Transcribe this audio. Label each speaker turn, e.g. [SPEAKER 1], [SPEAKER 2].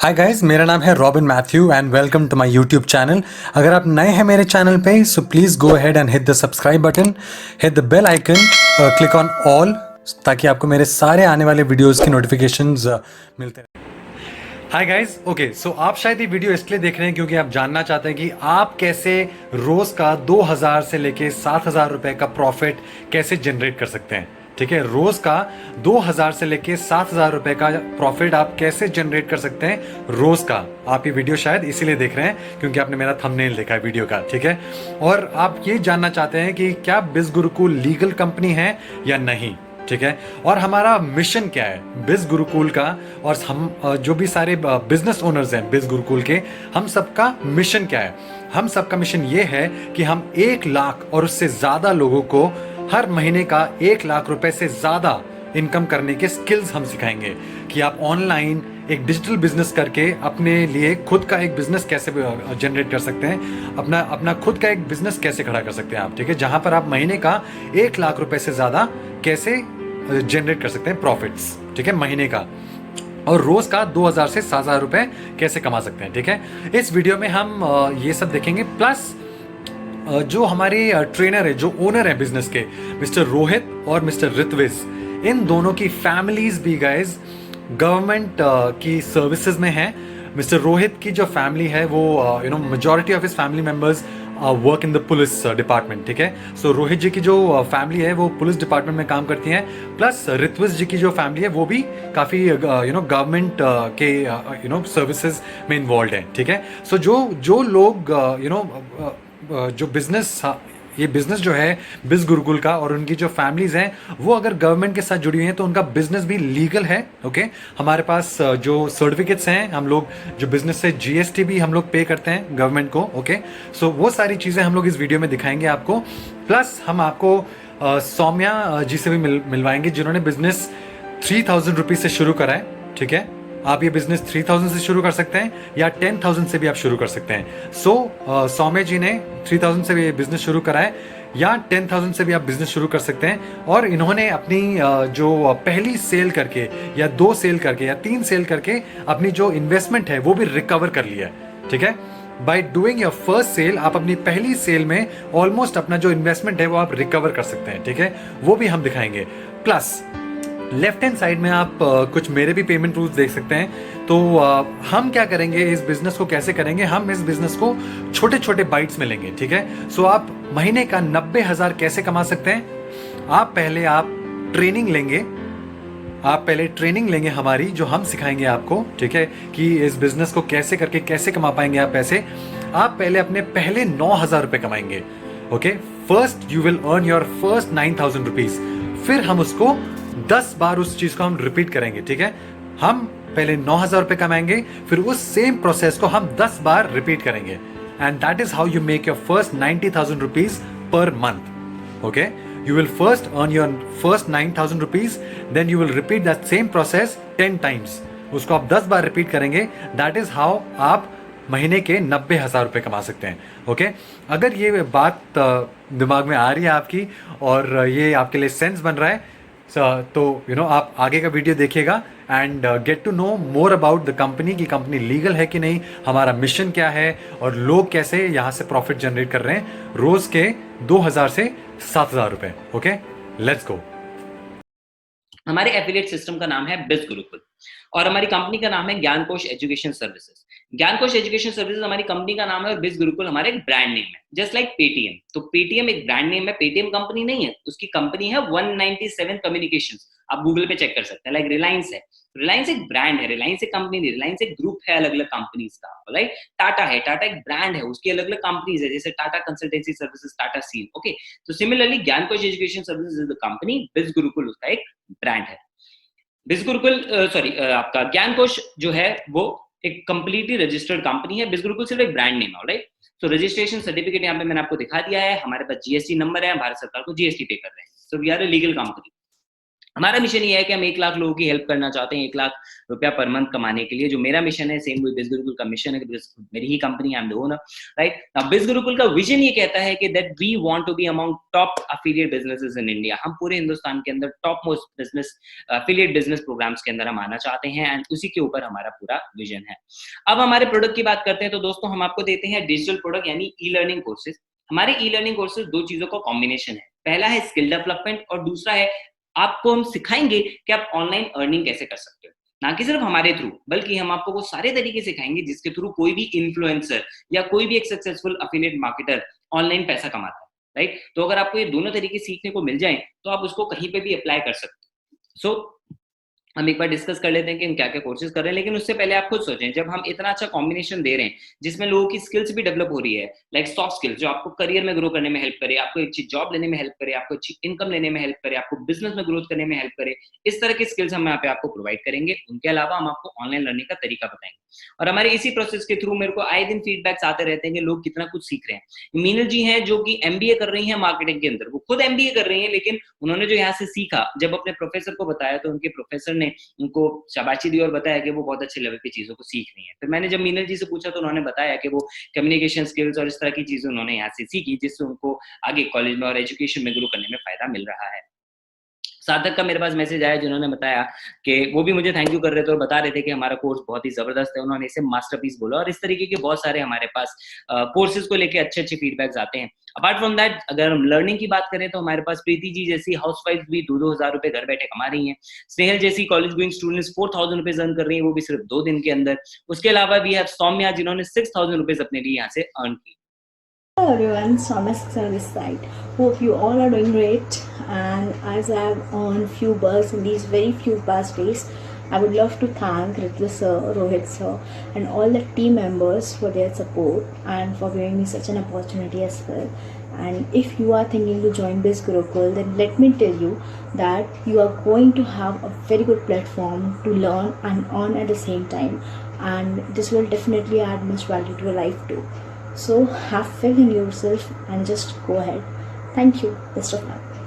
[SPEAKER 1] Hi guys, मेरा नाम है Robin Mathew and welcome to my YouTube channel. अगर आप नए हैं मेरे चैनल पे so please go ahead and hit the subscribe button, hit the bell icon, click on all ताकि आपको मेरे सारे आने वाले वीडियोस की नोटिफिकेशंस मिलते रहें। हाय गाइस, ओके सो आप शायद ये वीडियो इसलिए देख रहे हैं क्योंकि आप जानना चाहते हैं कि आप कैसे रोज़ का 2000 से लेके 7000 रुपए का प्रॉफिट कैसे जनरेट कर सकते हैं। ठीक है, रोज का 2000 से लेके 7000 रुपए का प्रॉफिट आप कैसे जनरेट कर सकते हैं रोज का। आप ये वीडियो शायद इसीलिए देख रहे हैं क्योंकि आपने मेरा थंबनेल देखा है वीडियो का। ठीक है, और आप ये जानना चाहते हैं कि क्या बिज गुरुकुल लीगल कंपनी है या नहीं। ठीक है, और हमारा मिशन क्या है बिज गुरुकुल का, और हम जो भी सारे बिजनेस ओनर्स हैं बिज गुरुकुल के, हम सबका मिशन क्या है। हम सबका मिशन ये है कि हम 1 लाख और उससे ज्यादा लोगों को हर महीने का 1 लाख रुपए से ज्यादा इनकम करने के स्किल्स हम सिखाएंगे कि आप ऑनलाइन एक डिजिटल बिजनेस करके अपने लिए खुद का एक बिजनेस कैसे जनरेट कर सकते हैं, अपना अपना खुद का एक बिजनेस कैसे खड़ा कर सकते हैं आप। ठीक है, जहां पर आप महीने का 1 लाख रुपए से ज्यादा कैसे जनरेट कर सकते हैं प्रॉफिट्स। ठीक है, महीने का, और रोज का 2000 से 7000 रुपए कैसे कमा सकते हैं। ठीक है, इस वीडियो में हम ये सब देखेंगे, प्लस जो हमारे ट्रेनर है, जो ओनर है बिजनेस के, मिस्टर रोहित और मिस्टर ऋत्विज, इन दोनों की फैमिलीज भी गाइज गवर्नमेंट की सर्विसेज में है। मिस्टर रोहित की जो फैमिली है वो majority of his family members work in the police department. ठीक है, सो रोहित जी की जो फैमिली है वो पुलिस डिपार्टमेंट में काम करती है, प्लस ऋत्विज जी की जो फैमिली है वो भी काफ़ी गवर्नमेंट के सर्विसेज में इन्वॉल्व है। ठीक है, सो जो जो लोग जो बिजनेस, ये बिजनेस जो है बिज गुरुकुल का, और उनकी जो फैमिलीज हैं वो अगर गवर्नमेंट के साथ जुड़ी हुई हैं तो उनका बिजनेस भी लीगल है। ओके, हमारे पास जो सर्टिफिकेट्स हैं, हम लोग जो बिजनेस से जीएसटी भी हम लोग पे करते हैं गवर्नमेंट को। ओके, सो वो सारी चीज़ें हम लोग इस वीडियो में दिखाएंगे आपको, प्लस हम आपको सौम्या जी से भी मिलवाएंगे जिन्होंने बिजनेस 3000 रुपीज से शुरू करा है। ठीक है, आप ये बिजनेस 3000 से शुरू कर सकते हैं या 10,000 से भी आप शुरू कर सकते हैं। सो सौम्य जी ने 3000 से भी ये बिजनेस शुरू करा है, या 10,000 से भी आप बिजनेस शुरू कर सकते हैं। और इन्होंने अपनी जो पहली सेल करके या 2 सेल करके या 3 सेल करके अपनी जो इन्वेस्टमेंट है वो भी रिकवर कर लिया है। ठीक है, by doing your first sale आप अपनी पहली सेल में ऑलमोस्ट अपना जो इन्वेस्टमेंट है वो आप रिकवर कर सकते हैं। ठीक है, वो भी हम दिखाएंगे। प्लस लेफ्ट हैंड साइड में आप कुछ मेरे भी पेमेंट रूल्स देख सकते हैं। तो हम क्या करेंगे, इस बिजनेस को कैसे करेंगे, हम इस बिजनेस को छोटे छोटे बाइट्स में लेंगे। ठीक है, सो आप महीने का 90,000 कैसे कमा सकते हैं। आप ट्रेनिंग लेंगे, आप पहले ट्रेनिंग लेंगे हमारी, जो हम सिखाएंगे आपको। ठीक है, कि इस बिजनेस को कैसे करके कैसे कमा पाएंगे आप पैसे। आप पहले अपने पहले 9,000 रुपए कमाएंगे। Okay, first you will earn your first 9,000 rupees, फिर हम उसको 10 बार उस चीज को हम रिपीट करेंगे। ठीक है, हम पहले 9,000 रुपए कमाएंगे, फिर उस सेम प्रोसेस को हम 10 बार रिपीट करेंगे, and that is how you make your first 90,000 rupees per month. Okay, you will first earn your first 9,000 rupees, then you will repeat that same process 10 times. उसको आप 10 बार रिपीट करेंगे, that is how आप महीने के 90,000 रुपए कमा सकते हैं। ओके, अगर ये बात दिमाग में आ रही है आपकी और ये आपके लिए सेंस बन रहा है, तो आप आगे का वीडियो देखिएगा and get to know more about the company, की कंपनी लीगल है कि नहीं, हमारा मिशन क्या है, और लोग कैसे यहाँ से प्रॉफिट जनरेट कर रहे हैं रोज के 2000 से 7000 रुपए। Okay, let's go.
[SPEAKER 2] हमारे एफिलिएट सिस्टम का नाम है बिज गुरुकुल और हमारी कंपनी का नाम है ज्ञानकोश एजुकेशन सर्विसेज। ज्ञानकोश एजुकेशन सर्विसेज हमारी कंपनी का नाम है और बिज गुरुकुल हमारा एक ब्रांड नेम है, जस्ट लाइक पेटीएम। तो पेटीएम एक ब्रांड नेम है, पेटीएम कंपनी नहीं है, उसकी कंपनी है 197 कम्युनिकेशंस। आप गूगल पे चेक कर सकते हैं। लाइक रिलायंस है, रिलायंस एक ब्रांड है, रिलायंस एक कंपनी नहीं, रिलायंस एक ग्रुप है अलग अलग कंपनीज का। राइट, टाटा है, टाटा एक ब्रांड है, उसकी अलग अलग कंपनीज है, जैसे Tata consultancy services, Tata steel. Okay, तो similarly Gyankosh education services is the company, biz Gurukul उसका एक ब्रांड है। बिज गुरुकुल आपका ज्ञानकोश जो है वो एक कंप्लीटली रजिस्टर्ड कंपनी है, बिज गुरुकुल सिर्फ एक ब्रांड नेम है। राइट, तो रजिस्ट्रेशन सर्टिफिकेट यहाँ पे मैंने आपको दिखा दिया है, हमारे पास जीएसटी नंबर है, भारत सरकार को जीएसटी पे कर रहे हैं, so we are a legal company. हमारा मिशन ये है कि हम 1 लाख लोगों की हेल्प करना चाहते हैं, 1 लाख रुपया पर मंथ कमाने के लिए। जो मेरा मिशन है, सेम वही बिज़ गुरुकुल का मिशन है, बिकॉज़ मेरी ही company, I am the owner, right? Now biz Gurukul का विज़न ये कहता है कि that we want to be among top affiliate businesses in India. हम पूरे हिंदुस्तान के अंदर top most business affiliate business programmes के अंदर हम आना चाहते हैं, एंड उसी के ऊपर हमारा पूरा विज़न है। अब हमारे प्रोडक्ट की बात करते हैं, तो दोस्तों हम आपको देते हैं डिजिटल प्रोडक्ट यानी ई-लर्निंग कोर्सेज़। हमारे ई-लर्निंग कोर्सेज़ 2 चीज़ों का कॉम्बिनेशन है। पहला है स्किल डेवलपमेंट और दूसरा है आपको हम सिखाएँगे कि आप ऑनलाइन अर्निंग कैसे कर सकते हो। ना कि सिर्फ हमारे थ्रू, बल्कि हम आपको वो सारे तरीके सिखाएँगे जिसके थ्रू कोई भी इन्फ्लुएंसर या कोई भी एक सक्सेसफुल एफिलिएट मार्केटर ऑनलाइन पैसा कमाता है, राइट? तो अगर आपको ये दोनों तरीके सीखने को मिल जाएँ, तो आप उसको कहीं पे भी अप्लाई कर सकते हो। सो हम एक बार डिस्कस कर लेते हैं कि हम क्या-क्या कोर्सेज़ कर रहे हैं, लेकिन उससे पहले आप खुद सोचें, जब हम इतना अच्छा कॉम्बिनेशन दे रहे हैं, जिसमें लोगों की स्किल्स भी डेवलप हो रही है, लाइक सॉफ्ट स्किल्स जो आपको करियर में ग्रो करने में हेल्प करे, आपको अच्छी जॉब लेने में हेल्प करे, आपको अच्छी इनकम लेने में हेल्प करे, आपको बिज़नेस में ग्रोथ करने में हेल्प करे, इस तरह की स्किल्स हम यहाँ पे आपको प्रोवाइड करेंगे। उनके अलावा हम आपको ऑनलाइन लर्निंग का तरीका बताएँगे, और हमारे इसी प्रोसेस के थ्रू मेरे को आए दिन फीडबैक्स आते रहते हैं कि लोग कितना कुछ सीख रहे हैं। मीनल जी हैं जो कि एमबीए कर रही हैं मार्केटिंग के अंदर, वो खुद एमबीए कर रही हैं, लेकिन उन्होंने जो यहाँ से सीखा, जब अपने प्रोफेसर को बताया, तो उनके प्रोफेसर ने उनको शाबाशी दी और बताया कि वो बहुत अच्छे लेवल पे चीज़ों को सीख रही हैं। फिर मैंने जब मीनल जी से पूछा, तो उन्होंने बताया कि वो कम्युनिकेशन स्किल्स और इस तरह की चीज़ें उन्होंने यहाँ से सीखी, जिससे उनको आगे कॉलेज में और एजुकेशन में ग्रो करने में फ़ायदा मिल रहा है। सार्थक का मेरे पास मैसेज आया, जिन्होंने बताया कि वो भी मुझे थैंक यू कर रहे थे और बता रहे थे कि हमारा कोर्स बहुत ही ज़बरदस्त है। उन्होंने इसे मास्टरपीस बोला, और इस तरीके के बहुत सारे हमारे पास कोर्सेज़ को लेके अच्छे-अच्छे फीडबैक्स आते हैं। अपार्ट फ्रॉम दैट, अगर हम लर्निंग की बात करें, तो हमारे पास प्रीति जी जैसी हाउसवाइफ भी 2-2 हज़ार रुपए घर बैठे कमा रही हैं। स्नेहल जैसी college going students 4000 rupees earn कर रही हैं, वो भी सिर्फ 2 दिन के अंदर। उसके अलावा वी हैव सौम्या, जिन्होंने 6000 रुपीज़ अपने लिए यहाँ से अर्न किए।
[SPEAKER 3] Hello everyone, Soumya on this side. Hope you all are doing great. And as I have earned few bucks in these very few past days, I would love to thank Ritu sir, Rohit sir, and all the team members for their support and for giving me such an opportunity as well. And if you are thinking to join Biz Gurukul, then let me tell you that you are going to have a very good platform to learn and earn at the same time. And this will definitely add much value to your life too. So have faith in yourself and just go ahead. Thank you. Best of luck.